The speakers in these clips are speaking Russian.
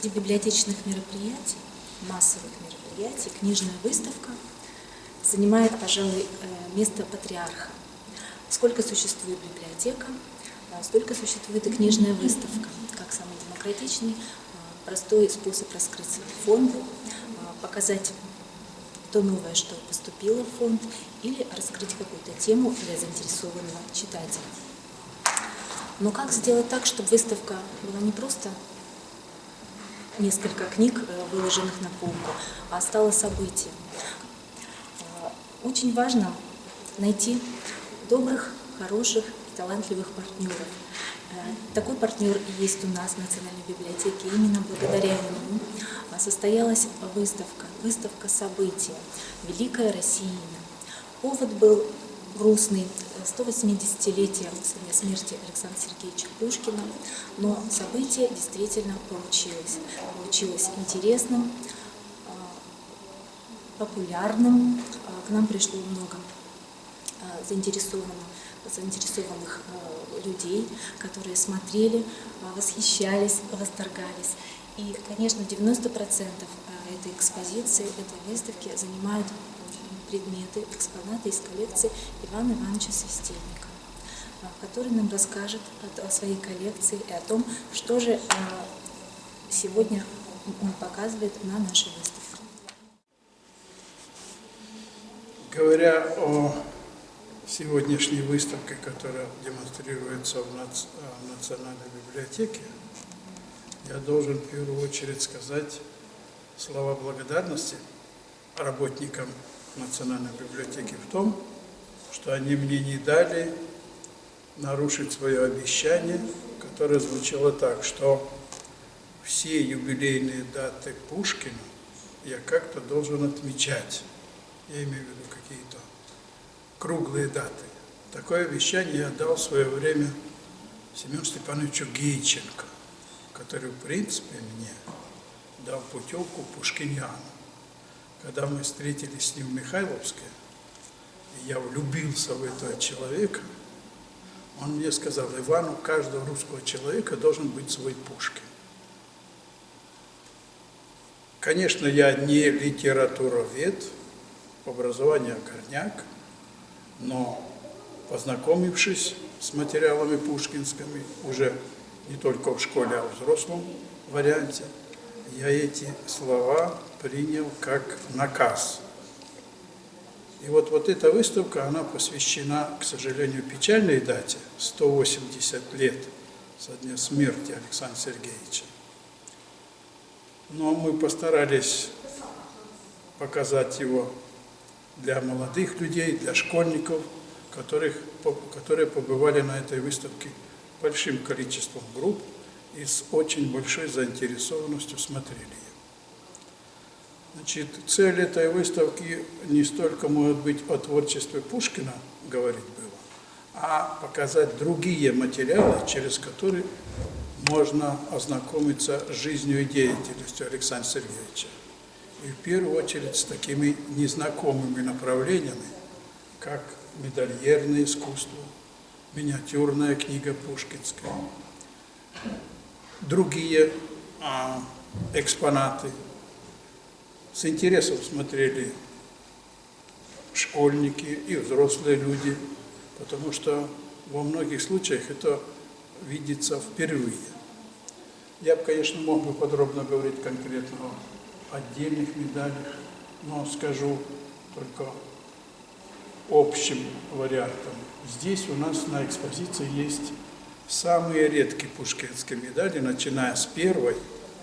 Среди библиотечных мероприятий, массовых мероприятий, книжная выставка занимает, пожалуй, место патриарха. Сколько существует библиотека, столько существует и книжная выставка, как самый демократичный, простой способ раскрыть свой фонд, показать то новое, что поступило в фонд, или раскрыть какую-то тему для заинтересованного читателя. Но как сделать так, чтобы выставка была не просто несколько книг, выложенных на полку, а стала событием? Очень важно найти добрых, хороших и талантливых партнеров. Такой партнер и есть у нас в Национальной библиотеке. Именно благодаря ему состоялась выставка события «Великая Россия». Повод был грустный, 180-летие со дня смерти Александра Сергеевича Пушкина, но событие действительно получилось интересным, популярным. К нам пришло много заинтересованных людей, которые смотрели, восхищались, восторгались. И, конечно, 90% этой экспозиции, этой выставки занимают предметы, экспонаты из коллекции Ивана Ивановича Свистельника, который нам расскажет о своей коллекции и о том, что же сегодня он показывает на нашей выставке. Говоря о сегодняшней выставке, которая демонстрируется в Национальной библиотеке, я должен в первую очередь сказать слова благодарности работникам Национальной библиотеки в том, что они мне не дали нарушить свое обещание, которое звучало так, что все юбилейные даты Пушкина я как-то должен отмечать. Я имею в виду какие-то круглые даты. Такое обещание я дал в свое время Семену Степановичу Гейченко, который, в принципе, мне дал путевку Пушкиниану. Когда мы встретились с ним в Михайловске, и я влюбился в этого человека, он мне сказал: Иван, у каждого русского человека должен быть свой Пушкин. Конечно, я не литературовед, образование горняк, но, познакомившись с материалами пушкинскими, уже не только в школе, а в взрослом варианте, я эти слова принял как наказ. И вот эта выставка, она посвящена, к сожалению, печальной дате, 180 лет со дня смерти Александра Сергеевича. Но мы постарались показать его для молодых людей, для школьников, которые побывали на этой выставке большим количеством групп и с очень большой заинтересованностью смотрели ее. Значит, цель этой выставки не столько, может быть, о творчестве Пушкина говорить было, а показать другие материалы, через которые можно ознакомиться с жизнью и деятельностью Александра Сергеевича. И в первую очередь с такими незнакомыми направлениями, как медальерное искусство, миниатюрная книга пушкинская, другие экспонаты. С интересом смотрели школьники и взрослые люди, потому что во многих случаях это видится впервые. Я бы, конечно, мог бы подробно говорить конкретно о отдельных медалях, но скажу только общим вариантом. Здесь у нас на экспозиции есть самые редкие пушкинские медали, начиная с первой,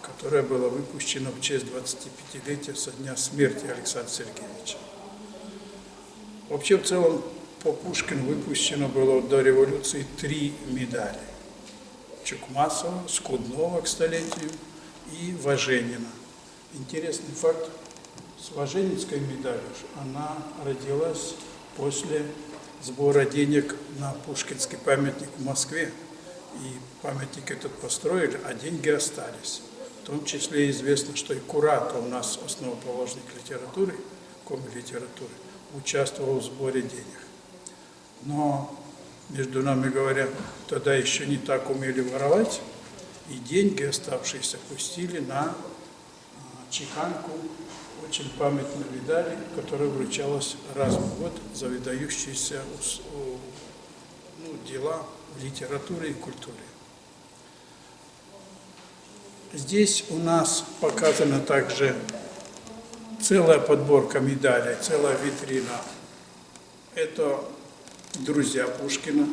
которая была выпущена в честь 25-летия со дня смерти Александра Сергеевича. Вообще, в целом, по Пушкину выпущено было до революции 3 медали. Чукмасова, Скуднова к столетию и Важенина. Интересный факт, с Важенинской медалью она родилась после сбора денег на Пушкинский памятник в Москве. И памятник этот построили, а деньги остались. В том числе известно, что и Курата, у нас основоположник литературы, коми-литературы, участвовал в сборе денег. Но, между нами говоря, тогда еще не так умели воровать, и деньги, оставшиеся, пустили на чеканку очень памятной медали, которая вручалась раз в год за выдающиеся дела в литературе и культуре. Здесь у нас показана также целая подборка медалей, целая витрина. Это друзья Пушкина,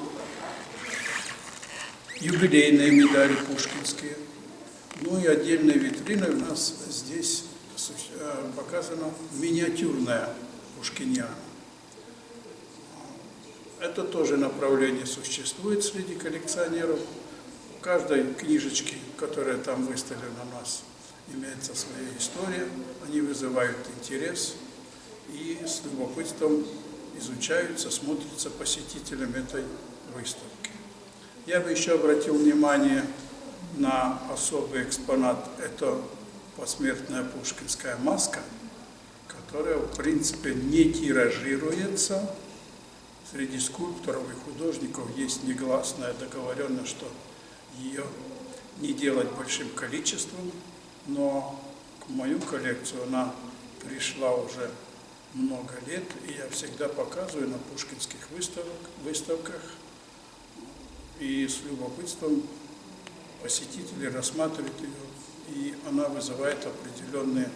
юбилейные медали пушкинские. Ну и отдельной витриной у нас здесь показана миниатюрная пушкиниана. Это тоже направление существует среди коллекционеров. У каждой книжечки, которая там выставлена у нас, имеется своя история. Они вызывают интерес и с любопытством изучаются, смотрятся посетителям этой выставки. Я бы еще обратил внимание на особый экспонат. Это посмертная пушкинская маска, которая, в принципе, не тиражируется. Среди скульпторов и художников есть негласная договоренность, что ее не делать большим количеством, но в мою коллекцию она пришла уже много лет, и я всегда показываю на пушкинских выставках, и с любопытством посетители рассматривают ее, и она вызывает определенный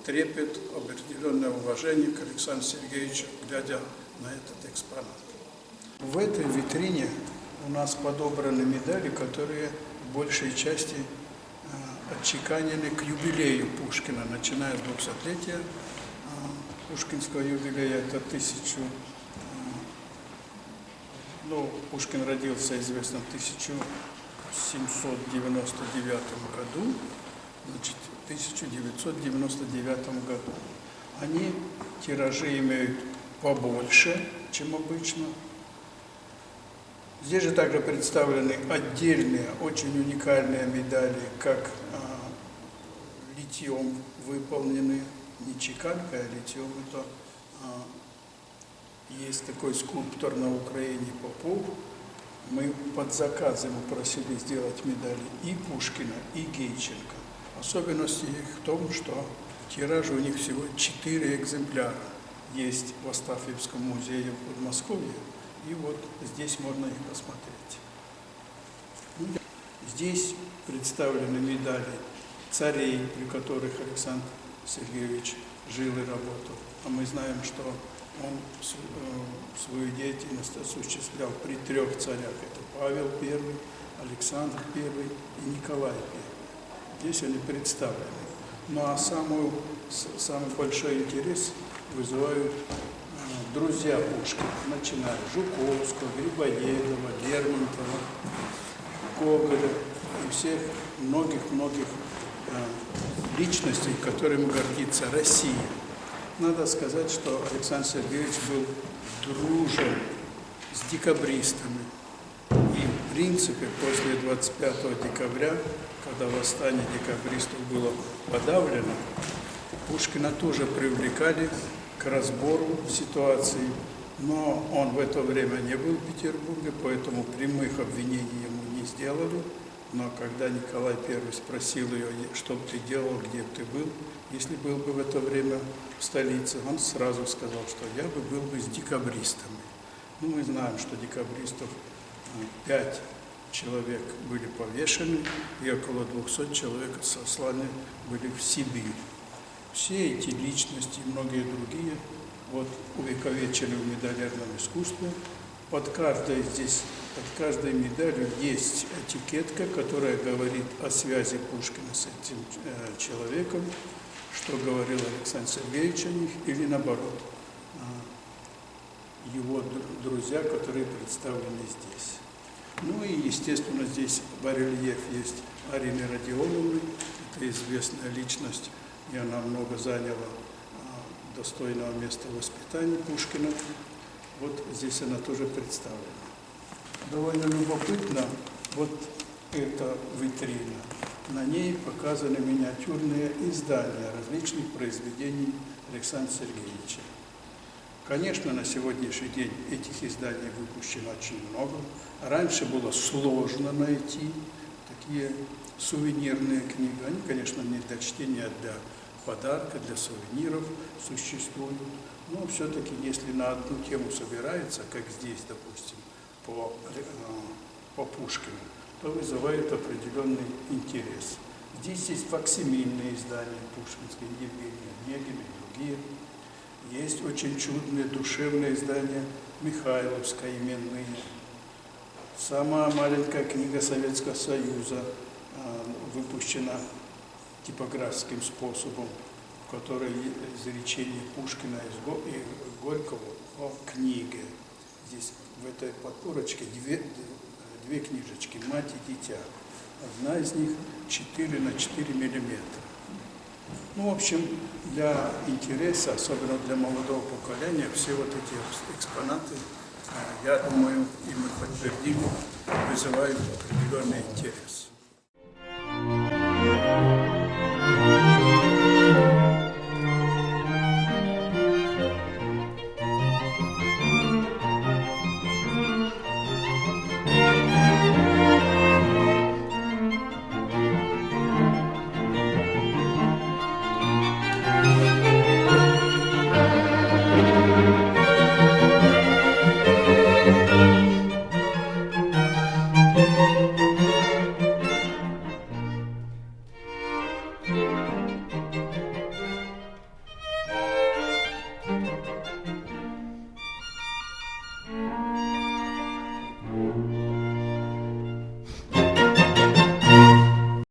трепет, определенное уважение к Александру Сергеевичу, глядя на этот экспонат. В этой витрине у нас подобраны медали, которые в большей части отчеканены к юбилею Пушкина, начиная с 200-летия пушкинского юбилея. Это Пушкин родился, известно, в 1799 году, значит, в 1999 году. Они тиражи имеют побольше, чем обычно. Здесь же также представлены отдельные, очень уникальные медали, как литьем выполнены, не чеканкой, а литьем. Это есть такой скульптор на Украине Попов. Мы под заказ ему просили сделать медали и Пушкина, и Гейченко. Особенность их в том, что тираж у них всего 4 экземпляра. Есть в Астафьевском музее в Подмосковье, и вот здесь можно их посмотреть. Здесь представлены медали царей, при которых Александр Сергеевич жил и работал. А мы знаем, что он свою деятельность осуществлял при 3 царях. Это Павел I, Александр I и Николай I. Здесь они представлены. Ну а самый большой интерес вызывают друзья Пушкина, начиная с Жуковского, Грибоедова, Лермонтова, Гоголя и всех многих личностей, которыми гордится Россия. Надо сказать, что Александр Сергеевич был дружен с декабристами. И, в принципе, после 25 декабря, когда восстание декабристов было подавлено, Пушкина тоже привлекали к разбору ситуации. Но он в это время не был в Петербурге, поэтому прямых обвинений ему не сделали. Но когда Николай I спросил ее, что ты делал, где ты был, если был бы в это время в столице, он сразу сказал, что я бы был бы с декабристами. Ну, мы знаем, что декабристов 5 человек были повешены, и около 200 человек сосланы были в Сибирь. Все эти личности и многие другие увековечены в медалярном искусстве. Под каждой медалью есть этикетка, которая говорит о связи Пушкина с этим человеком, что говорил Александр Сергеевич о них, или наоборот, его друзья, которые представлены здесь. Ну и, естественно, здесь барельеф есть Арины Родионовны, это известная личность, и она много заняла достойного места в воспитании Пушкина. Вот здесь она тоже представлена. Довольно любопытно вот эта витрина. На ней показаны миниатюрные издания различных произведений Александра Сергеевича. Конечно, на сегодняшний день этих изданий выпущено очень много. Раньше было сложно найти такие сувенирные книги. Они, конечно, не для чтения, а для подарка, для сувениров существуют. Но все-таки, если на одну тему собирается, как здесь, допустим, по Пушкину, то вызывает определенный интерес. Здесь есть факсимильные издания Пушкинской, Евгения Онегина и другие. Есть очень чудные душевные издания Михайловской, именные. Самая маленькая книга Советского Союза выпущена типографским способом, в которой изречение Пушкина и Горького о книге. Здесь в этой подпорочке две книжечки «Мать и дитя». Одна из них 4 на 4 миллиметра. Ну, в общем, для интереса, особенно для молодого поколения, все вот эти экспонаты, я думаю, и мы подтвердим, вызывают определенный интерес.